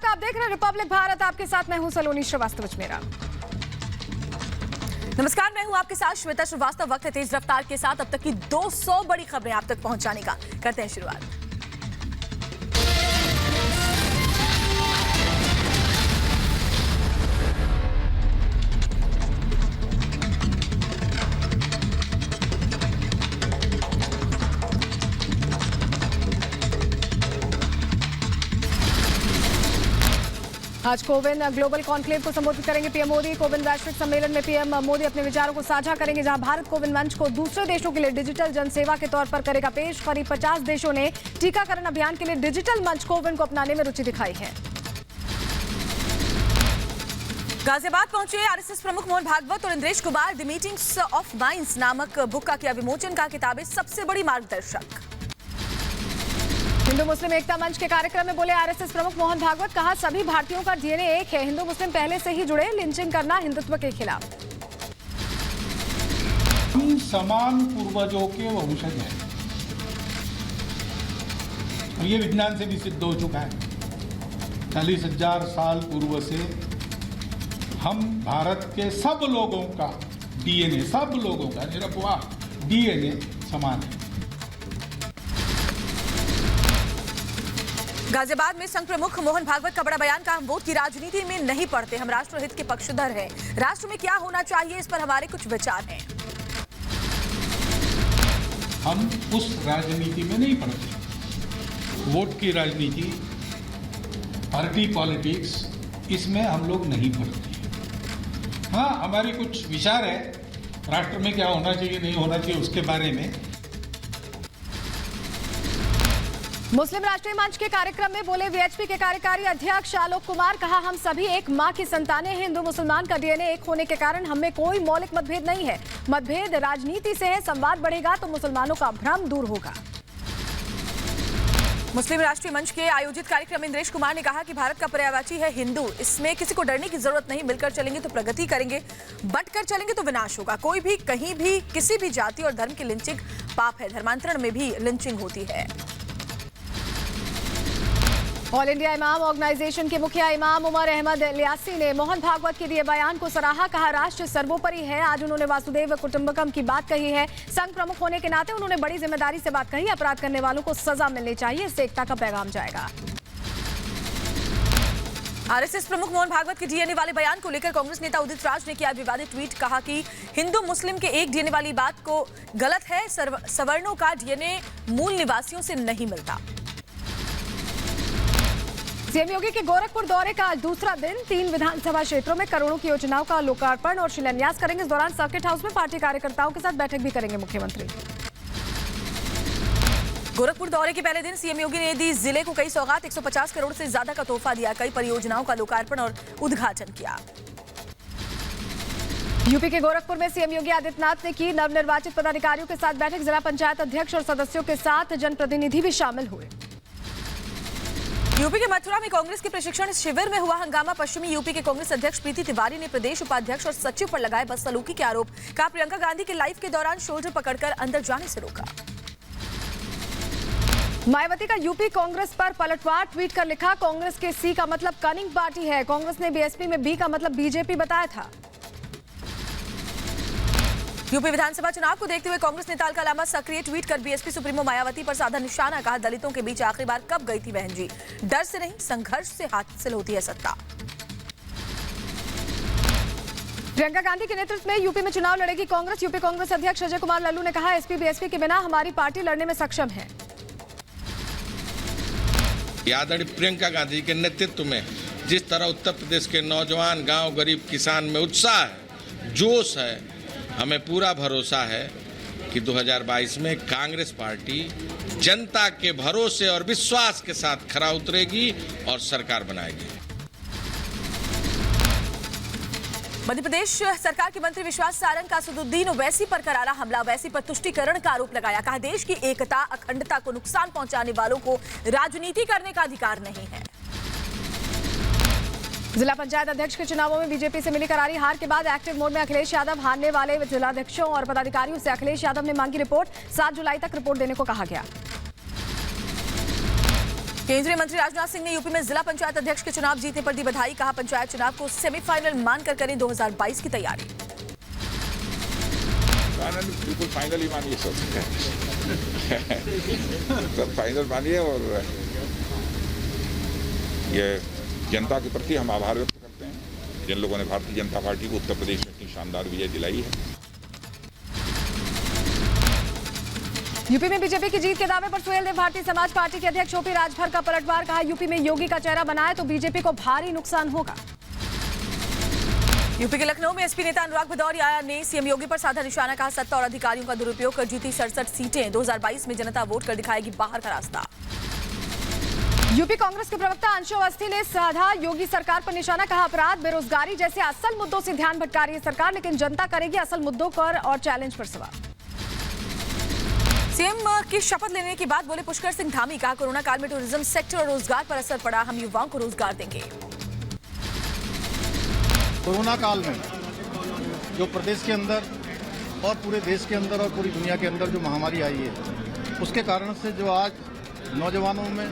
आपका, आप देख रहे हैं रिपब्लिक भारत। आपके साथ मैं हूं सलोनी श्रीवास्तव मेरा। नमस्कार, मैं हूं आपके साथ श्वेता श्रीवास्तव। वक्त है तेज रफ्तार के साथ अब तक की 200 बड़ी खबरें आप तक पहुंचाने का। करते हैं शुरुआत। आज कोविंद ग्लोबल कॉन्क्लेव को संबोधित करेंगे पीएम मोदी। कोविंद वैश्विक सम्मेलन में पीएम मोदी अपने विचारों को साझा करेंगे, जहां भारत कोविंद मंच को दूसरे देशों के लिए डिजिटल जनसेवा के तौर पर करेगा पेश। करीब 50 देशों ने टीकाकरण अभियान के लिए डिजिटल मंच कोविंद को अपनाने में रुचि दिखाई है। गाजियाबाद पहुंचे आरएसएस प्रमुख मोहन भागवत और Indresh Kumar. The meetings of minds नामक बुक का किया विमोचन। का किताबें सबसे बड़ी मार्गदर्शक। हिंदू मुस्लिम एकता मंच के कार्यक्रम में बोले आरएसएस प्रमुख मोहन भागवत। कहा, सभी भारतीयों का डीएनए एक है। हिंदू मुस्लिम पहले से ही जुड़े, लिंचिंग करना हिंदुत्व के खिलाफ। हम समान पूर्वजों के वंशज हैं। ये विज्ञान से भी सिद्ध हो चुका है। 40,000 साल पूर्व से हम भारत के सब लोगों का डीएनए, सब लोगों का निरपवाह डीएनए समान है। गाजियाबाद में संघ प्रमुख मोहन भागवत का बड़ा बयान। का हम वोट की राजनीति में नहीं पड़ते, हम राष्ट्रहित के पक्षधर हैं। राष्ट्र में क्या होना चाहिए, इस पर हमारे कुछ विचार हैं। हम उस राजनीति में नहीं पड़ते। वोट की राजनीति, पार्टी पॉलिटिक्स, इसमें हम लोग नहीं पड़ते। हाँ, हमारे कुछ विचार है राष्ट्र में क्या होना चाहिए, नहीं होना चाहिए, उसके बारे में। मुस्लिम राष्ट्रीय मंच के कार्यक्रम में बोले वीएचपी के कार्यकारी अध्यक्ष आलोक कुमार। कहा, हम सभी एक मां की संतानें हैं। हिंदू मुसलमान का डीएनए एक होने के कारण हमें कोई मौलिक मतभेद नहीं है। मतभेद राजनीति से है। संवाद बढ़ेगा तो मुसलमानों का भ्रम दूर होगा। मुस्लिम राष्ट्रीय मंच के आयोजित कार्यक्रम में इंद्रेश कुमार ने कहा कि भारत का पर्यायवाची है हिंदू। इसमें किसी को डरने की जरूरत नहीं। मिलकर चलेंगे तो प्रगति करेंगे, बंटकर चलेंगे तो विनाश होगा। कोई भी कहीं भी किसी भी जाति और धर्म की लिंचिंग पाप है। धर्मांतरण में भी लिंचिंग होती है। ऑल इंडिया इमाम ऑर्गेनाइजेशन के मुखिया इमाम उमर अहमद लियासी ने मोहन भागवत के दिए बयान को सराहा। कहा, राष्ट्र सर्वोपरि है। आज उन्होंने वासुदेव कुटुंबकम की बात कही है। संघ प्रमुख होने के नाते उन्होंने बड़ी जिम्मेदारी से बात कही। अपराध करने वालों को सजा मिलनी चाहिए, इससे एकता का पैगाम जाएगा। आरएसएस प्रमुख मोहन भागवत के डीएनए वाले बयान को लेकर कांग्रेस नेता उदित राज ने किया विवादित ट्वीट। कहा कि हिंदू मुस्लिम के एक डीएनए वाली बात को गलत है। सवर्णों का डीएनए मूल निवासियों से नहीं मिलता। सीएम योगी के गोरखपुर दौरे का आज दूसरा दिन। 3 विधानसभा क्षेत्रों में करोड़ों की योजनाओं का लोकार्पण और शिलान्यास करेंगे। इस दौरान सर्किट हाउस में पार्टी कार्यकर्ताओं के साथ बैठक भी करेंगे मुख्यमंत्री। गोरखपुर दौरे के पहले दिन सीएम योगी ने दी जिले को कई सौगात। 150 करोड़ से ज्यादा का तोहफा दिया। कई परियोजनाओं का लोकार्पण और उद्घाटन किया। यूपी के गोरखपुर में सीएम योगी आदित्यनाथ ने की नवनिर्वाचित पदाधिकारियों के साथ बैठक। जिला पंचायत अध्यक्ष और सदस्यों के साथ जनप्रतिनिधि भी शामिल हुए। यूपी के मथुरा में कांग्रेस के प्रशिक्षण शिविर में हुआ हंगामा। पश्चिमी यूपी के कांग्रेस अध्यक्ष प्रीति तिवारी ने प्रदेश उपाध्यक्ष और सचिव पर लगाए बदसलूकी के आरोप। कहा, प्रियंका गांधी के लाइव के दौरान शोल्डर पकड़कर अंदर जाने से रोका। मायावती का यूपी कांग्रेस पर पलटवार। ट्वीट कर लिखा, कांग्रेस के सी का मतलब कनिंग पार्टी है। कांग्रेस ने बीएसपी में बी का मतलब बीजेपी बताया था। यूपी विधानसभा चुनाव को देखते हुए कांग्रेस नेता अलका लामा सक्रिय। ट्वीट कर बीएसपी सुप्रीमो मायावती पर साधा निशाना। कहा, दलितों के बीच आखिरी बार कब गई थी बहन जी। डर से नहीं, संघर्ष से हासिल होती है सत्ता। प्रियंका गांधी के नेतृत्व में यूपी में चुनाव लड़ेगी कांग्रेस। यूपी कांग्रेस अध्यक्ष अजय कुमार लल्लू ने कहा, एसपी बीएसपी के बिना हमारी पार्टी लड़ने में सक्षम है। आदरणीय प्रियंका गांधी के नेतृत्व में जिस तरह उत्तर प्रदेश के नौजवान, गांव, गरीब, किसान में उत्साह है, जोश है, हमें पूरा भरोसा है कि 2022 में कांग्रेस पार्टी जनता के भरोसे और विश्वास के साथ खरा उतरेगी और सरकार बनाएगी। मध्य प्रदेश सरकार के मंत्री विश्वास सारंग का असदुद्दीन ओवैसी पर करारा हमला। ओवैसी पर तुष्टीकरण का आरोप लगाया। कहा, देश की एकता, अखंडता को नुकसान पहुंचाने वालों को राजनीति करने का अधिकार नहीं है। जिला पंचायत अध्यक्ष के चुनावों में बीजेपी से मिली करारी हार के बाद एक्टिव मोड में अखिलेश यादव। हारने वाले जिलाध्यक्षों और पदाधिकारियों से अखिलेश यादव ने मांगी रिपोर्ट। 7 जुलाई तक रिपोर्ट देने को कहा गया। केंद्रीय मंत्री राजनाथ सिंह ने यूपी में जिला पंचायत अध्यक्ष के चुनाव जीतने पर दी बधाई। कहा पंचायत चुनाव को सेमीफाइनल मानकर करें 2022 की तैयारी। बिल्कुल फाइनल ही मानिए सब फाइनल मानिए। और ये जनता के प्रति हम आभार व्यक्त करते हैं जिन लोगों ने भारतीय जनता पार्टी को उत्तर प्रदेश में इतनी शानदार विजय दिलाई है। यूपी में बीजेपी की जीत के दावे पर सुहेलदेव भारतीय समाज पार्टी के अध्यक्ष ओपी राजभर का पलटवार। कहा यूपी में योगी का चेहरा बनाए तो बीजेपी को भारी नुकसान होगा। यूपी के लखनऊ में एसपी नेता अनुराग भदौरिया ने सीएम योगी पर साधा निशाना। कहा सत्ता और अधिकारियों का दुरुपयोग कर जीती 67 सीटें। 2022 में जनता वोट कर दिखाएगी बाहर का रास्ता। यूपी कांग्रेस के प्रवक्ता अंशु अवस्थी ने साधा योगी सरकार पर निशाना। कहा अपराध बेरोजगारी जैसे असल मुद्दों से ध्यान भटका रही है सरकार, लेकिन जनता करेगी असल मुद्दों पर और चैलेंज पर सवाल। सीएम की शपथ लेने के बाद बोले पुष्कर सिंह धामी। कहा कोरोना काल में टूरिज्म सेक्टर और रोजगार पर असर पड़ा, हम युवाओं को रोजगार देंगे। कोरोना काल में जो प्रदेश के अंदर और पूरे देश के अंदर और पूरी दुनिया के अंदर जो महामारी आई है, उसके कारण से जो आज नौजवानों में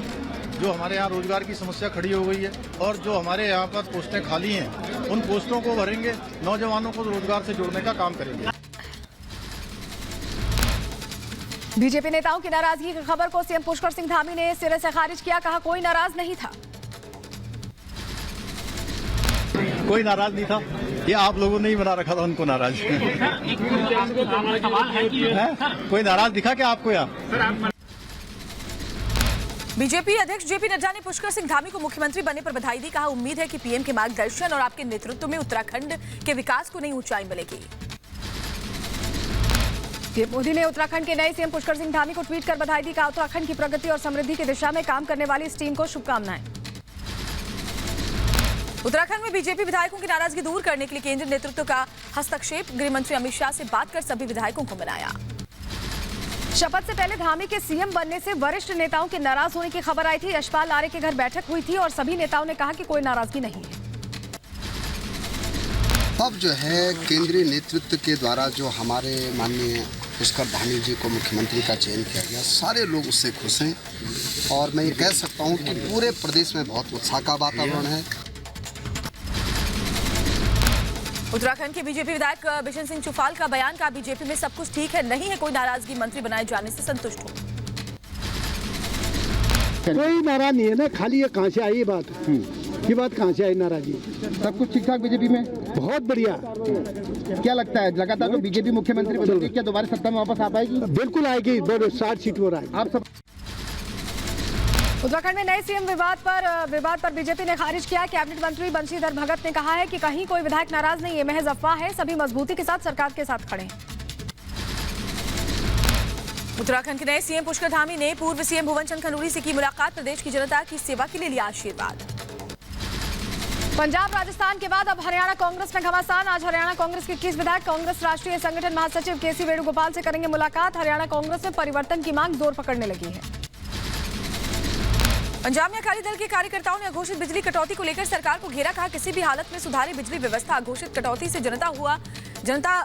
जो हमारे यहाँ रोजगार की समस्या खड़ी हो गई है और जो हमारे यहाँ पर पोस्टें खाली हैं, उन पोस्टों को भरेंगे, नौजवानों को रोजगार से जोड़ने का काम करेंगे। बीजेपी नेताओं की नाराजगी की खबर को सीएम पुष्कर सिंह धामी ने सिरे से खारिज किया। कहा कोई नाराज नहीं था। कोई नाराज नहीं था, ये आप लोगों ने ही बना रखा था उनको नाराज। कोई नाराज दिखा क्या आपको यहाँ? बीजेपी अध्यक्ष जेपी नड्डा ने पुष्कर सिंह धामी को मुख्यमंत्री बनने पर बधाई दी। कहा उम्मीद है कि पीएम के मार्गदर्शन और आपके नेतृत्व में उत्तराखंड के विकास को नई ऊंचाई मिलेगी। पीएम मोदी ने उत्तराखंड के नए सीएम पुष्कर सिंह धामी को ट्वीट कर बधाई दी। कहा उत्तराखंड की प्रगति और समृद्धि की दिशा में काम करने वाली इस टीम को शुभकामनाएं। उत्तराखंड में बीजेपी विधायकों की नाराजगी दूर करने के लिए केंद्रीय नेतृत्व का हस्तक्षेप। गृह मंत्री अमित शाह से बात कर सभी विधायकों को मनाया। शपथ से पहले धामी के सीएम बनने से वरिष्ठ नेताओं के नाराज होने की खबर आई थी। यशपाल आर्य के घर बैठक हुई थी और सभी नेताओं ने कहा कि कोई नाराजगी नहीं है। अब जो है केंद्रीय नेतृत्व के द्वारा जो हमारे माननीय पुष्कर धामी जी को मुख्यमंत्री का चयन किया गया, सारे लोग उससे खुश हैं और मैं ये कह सकता हूं कि पूरे प्रदेश में बहुत उत्साह का वातावरण है। उत्तराखंड के बीजेपी विधायक बिशन सिंह चुफाल का बयान। का बीजेपी में सब कुछ ठीक है, नहीं है कोई नाराजगी, मंत्री बनाए जाने से संतुष्ट हो। कोई नाराज नहीं है ना, खाली ये कहाँ से आई ये बात कहाँ से आई नाराजगी? सब कुछ ठीक ठाक बीजेपी में, बहुत बढ़िया। क्या लगता है लगातार जो बीजेपी मुख्यमंत्री बदलेगी, क्या दोबारा सत्ता में वापस आ पाएगी? बिल्कुल आएगी, 60 सीट हो रहा है। आप सब उत्तराखंड में नए सीएम विवाद पर बीजेपी ने खारिज किया। कैबिनेट मंत्री बंशीधर भगत ने कहा है कि कहीं कोई विधायक नाराज नहीं है, महज अफवाह है, सभी मजबूती के साथ सरकार के साथ खड़े हैं। उत्तराखंड के नए सीएम पुष्कर धामी ने पूर्व सीएम भुवन चंद खंडूरी से की मुलाकात। प्रदेश की जनता की सेवा के लिए लिया आशीर्वाद। पंजाब राजस्थान के बाद अब हरियाणा कांग्रेस में घमासान। आज हरियाणा कांग्रेस के 21 विधायक कांग्रेस राष्ट्रीय संगठन महासचिव केसी वेणुगोपाल से करेंगे मुलाकात। हरियाणा कांग्रेस में परिवर्तन की मांग जोर पकड़ने लगी है। पंजाब में अकाली दल के कार्यकर्ताओं ने अघोषित बिजली कटौती को लेकर सरकार को घेरा। कहा किसी भी हालत में सुधारी बिजली व्यवस्था। अघोषित कटौती से जनता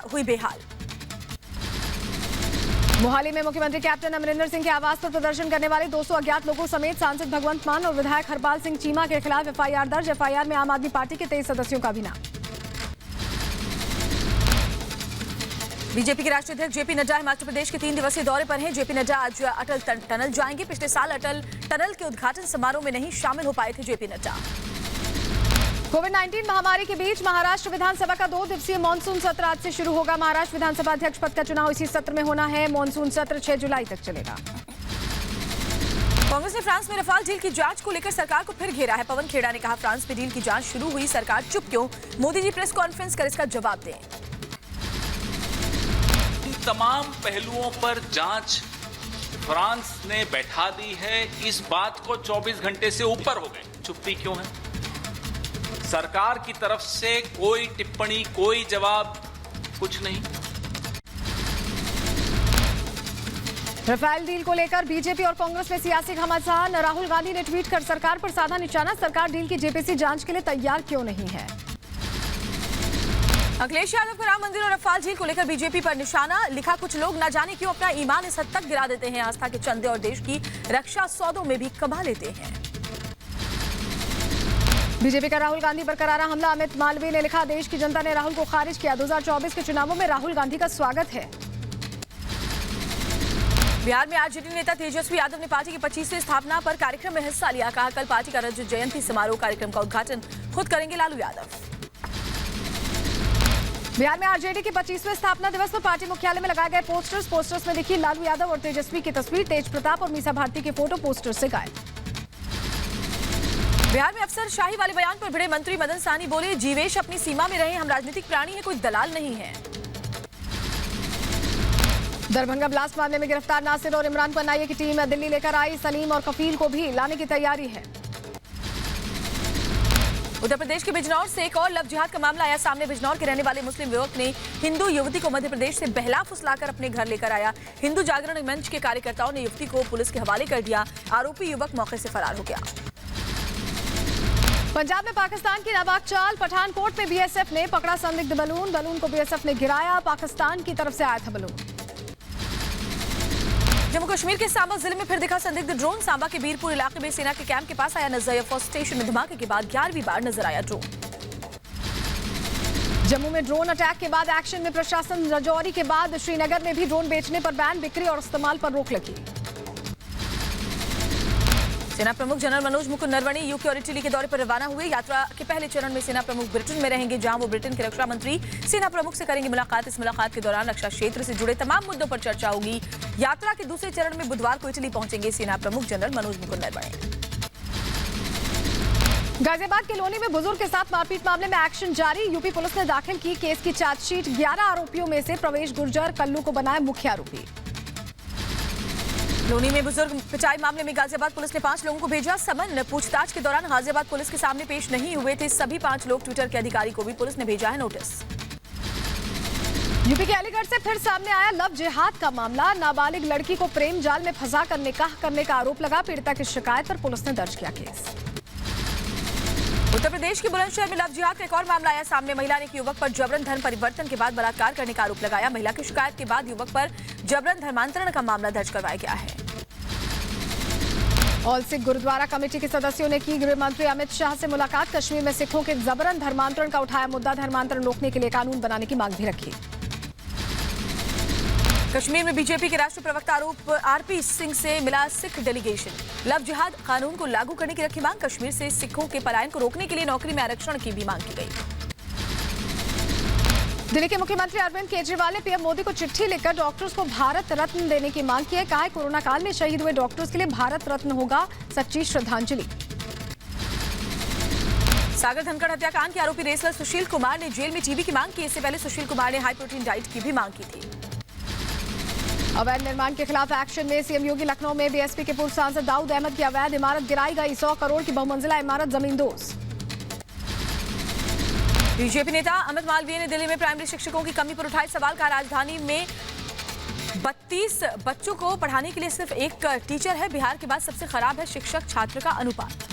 हुई बेहाल। मोहाली में मुख्यमंत्री कैप्टन अमरिंदर सिंह के आवास पर प्रदर्शन करने वाले 200 अज्ञात लोगों समेत सांसद भगवंत मान और विधायक हरपाल सिंह चीमा के खिलाफ एफआईआर दर्ज। एफआईआर में आम आदमी पार्टी के 23 सदस्यों का भी नाम। बीजेपी के राष्ट्रीय अध्यक्ष जेपी नड्डा हिमाचल प्रदेश के 3 दिवसीय दौरे पर हैं। जेपी नड्डा आज अटल टनल जाएंगे। पिछले साल अटल टनल के उद्घाटन समारोह में नहीं शामिल हो पाए थे जेपी नड्डा। कोविड-19 महामारी के बीच महाराष्ट्र विधानसभा का 2 दिवसीय मानसून सत्र आज से शुरू होगा। महाराष्ट्र विधानसभा अध्यक्ष पद का चुनाव इसी सत्र में होना है। मानसून सत्र 6 जुलाई तक चलेगा। कांग्रेस ने फ्रांस में रफाल डील की जांच को लेकर सरकार को फिर घेरा है। पवन खेड़ा ने कहा फ्रांस में डील की जांच शुरू हुई, सरकार चुप क्यों? मोदी जी प्रेस कॉन्फ्रेंस कर इसका जवाब दें। तमाम पहलुओं पर जांच फ्रांस ने बैठा दी है। इस बात को 24 घंटे से ऊपर हो गए, चुप्पी क्यों है? सरकार की तरफ से कोई टिप्पणी, कोई जवाब, कुछ नहीं। रफाल डील को लेकर बीजेपी और कांग्रेस में सियासी घमासान। राहुल गांधी ने ट्वीट कर सरकार पर साधा निशाना। सरकार डील की जेपीसी जांच के लिए तैयार क्यों नहीं है? अखिलेश यादव का राम मंदिर और रफाल डील को लेकर बीजेपी पर निशाना। लिखा कुछ लोग न जाने क्यों अपना ईमान इस हद तक गिरा देते हैं। आस्था के चंदे और देश की रक्षा सौदों में भी कमा लेते हैं। बीजेपी का राहुल गांधी पर करारा हमला। अमित मालवीय ने लिखा, देश की जनता ने राहुल को खारिज किया। 2024 के चुनावों में राहुल गांधी का स्वागत है। बिहार में आरजेडी नेता तेजस्वी यादव ने पार्टी की 25वीं स्थापना पर कार्यक्रम में हिस्सा लिया। कहा, कल पार्टी का रजत जयंती समारोह कार्यक्रम का उद्घाटन खुद करेंगे लालू यादव। बिहार में आरजेडी के 25वें स्थापना दिवस पर पार्टी मुख्यालय में लगाए गए पोस्टर्स में दिखी लालू यादव और तेजस्वी की तस्वीर। तेज प्रताप और मीसा भारती के फोटो पोस्टर से गायब। बिहार में अफसरशाही वाले बयान पर भिड़े मंत्री मदन सहनी बोले, जीवेश अपनी सीमा में रहे, हम राजनीतिक प्राणी हैं, कोई दलाल नहीं है। दरभंगा ब्लास्ट मामले में गिरफ्तार नासिर और इमरान को एनआईए की टीम दिल्ली लेकर आई। सलीम और कफील को भी लाने की तैयारी है। उत्तर प्रदेश के बिजनौर से एक और लव जिहाद का मामला आया सामने। बिजनौर के रहने वाले मुस्लिम युवक ने हिंदू युवती को मध्य प्रदेश से बहला फुसलाकर अपने घर लेकर आया। हिंदू जागरण मंच के कार्यकर्ताओं ने युवती को पुलिस के हवाले कर दिया। आरोपी युवक मौके से फरार हो गया। पंजाब में पाकिस्तान की नापाक चाल। पठानकोट में बीएसएफ ने पकड़ा संदिग्ध बलून को बीएसएफ ने गिराया। पाकिस्तान की तरफ से आया था बलून। जम्मू कश्मीर के सांबा जिले में फिर दिखा संदिग्ध ड्रोन। सांबा के बीरपुर इलाके में सेना के कैंप के पास आया नजर। एयरफोर्स स्टेशन में धमाके के बाद 11वीं बार नजर आया ड्रोन। जम्मू में ड्रोन अटैक के बाद एक्शन में प्रशासन। राजौरी के बाद श्रीनगर में भी ड्रोन बेचने पर बैन, बिक्री और इस्तेमाल पर रोक लगी। सेना प्रमुख जनरल मनोज मुकुंद नरवणे यूके और इटली के दौरे पर रवाना हुए। यात्रा के पहले चरण में सेना प्रमुख ब्रिटेन में रहेंगे, जहां वो ब्रिटेन के रक्षा मंत्री सेना प्रमुख से करेंगे मुलाकात। इस मुलाकात के दौरान रक्षा क्षेत्र से जुड़े तमाम मुद्दों पर चर्चा होगी। यात्रा के दूसरे चरण में बुधवार को इटली पहुंचेंगे सेना प्रमुख जनरल मनोज मुकुंद नरवणे। गाजियाबाद के लोनी में बुजुर्ग के साथ मारपीट मामले में एक्शन जारी। यूपी पुलिस ने दाखिल की केस की चार्जशीट। 11 आरोपियों में से प्रवेश गुर्जर कल्लू को बनाया मुख्य आरोपी। लोनी में बुजुर्ग पिटाई मामले में गाजियाबाद पुलिस ने 5 लोगों को भेजा समन। पूछताछ के दौरान गाजियाबाद पुलिस के सामने पेश नहीं हुए थे सभी 5 लोग। ट्विटर के अधिकारी को भी पुलिस ने भेजा है नोटिस। यूपी के अलीगढ़ से फिर सामने आया लव जिहाद का मामला। नाबालिग लड़की को प्रेम जाल में फंसाकर निकाह करने का आरोप लगा। पीड़िता की शिकायत पर पुलिस ने दर्ज किया केस। उत्तर प्रदेश के बुलंदशहर में लव जिहाद का एक और मामला आया सामने। महिला ने एक युवक पर जबरन धर्म परिवर्तन के बाद बलात्कार करने का आरोप लगाया। महिला की शिकायत के बाद युवक पर जबरन धर्मांतरण का मामला दर्ज करवाया गया है। ऑल सिख गुरुद्वारा कमेटी के सदस्यों ने की गृह मंत्री अमित शाह से मुलाकात। कश्मीर में सिखों के जबरन धर्मांतरण का उठाया मुद्दा। धर्मांतरण रोकने के लिए कानून बनाने की मांग भी रखी। कश्मीर में बीजेपी के राष्ट्रीय प्रवक्ता आरपी सिंह से मिला सिख डेलीगेशन। लव जिहाद कानून को लागू करने की रखी मांग। कश्मीर से सिखों के पलायन को रोकने के लिए नौकरी में आरक्षण की भी मांग की गई। दिल्ली के मुख्यमंत्री अरविंद केजरीवाल ने पीएम मोदी को चिट्ठी लिखकर डॉक्टर्स को भारत रत्न देने की मांग की है। कहा है, कोरोना काल में शहीद हुए डॉक्टर्स के लिए भारत रत्न होगा सच्ची श्रद्धांजलि। सागर धनखड़ हत्याकांड के आरोपी रेसलर सुशील कुमार ने जेल में टीबी की मांग की। इससे पहले सुशील कुमार ने हाई प्रोटीन डाइट की भी मांग की थी। अवैध निर्माण के खिलाफ एक्शन में सीएम योगी। लखनऊ में बीएसपी के पूर्व सांसद दाऊद अहमद की अवैध इमारत गिराई गई। 100 करोड़ की बहुमंजिला इमारत जमींदोज। बीजेपी नेता अमित मालवीय ने दिल्ली में प्राइमरी शिक्षकों की कमी पर उठाए सवाल। का राजधानी में 32 बच्चों को पढ़ाने के लिए सिर्फ एक टीचर है। बिहार के बाद सबसे खराब है शिक्षक छात्र का अनुपात।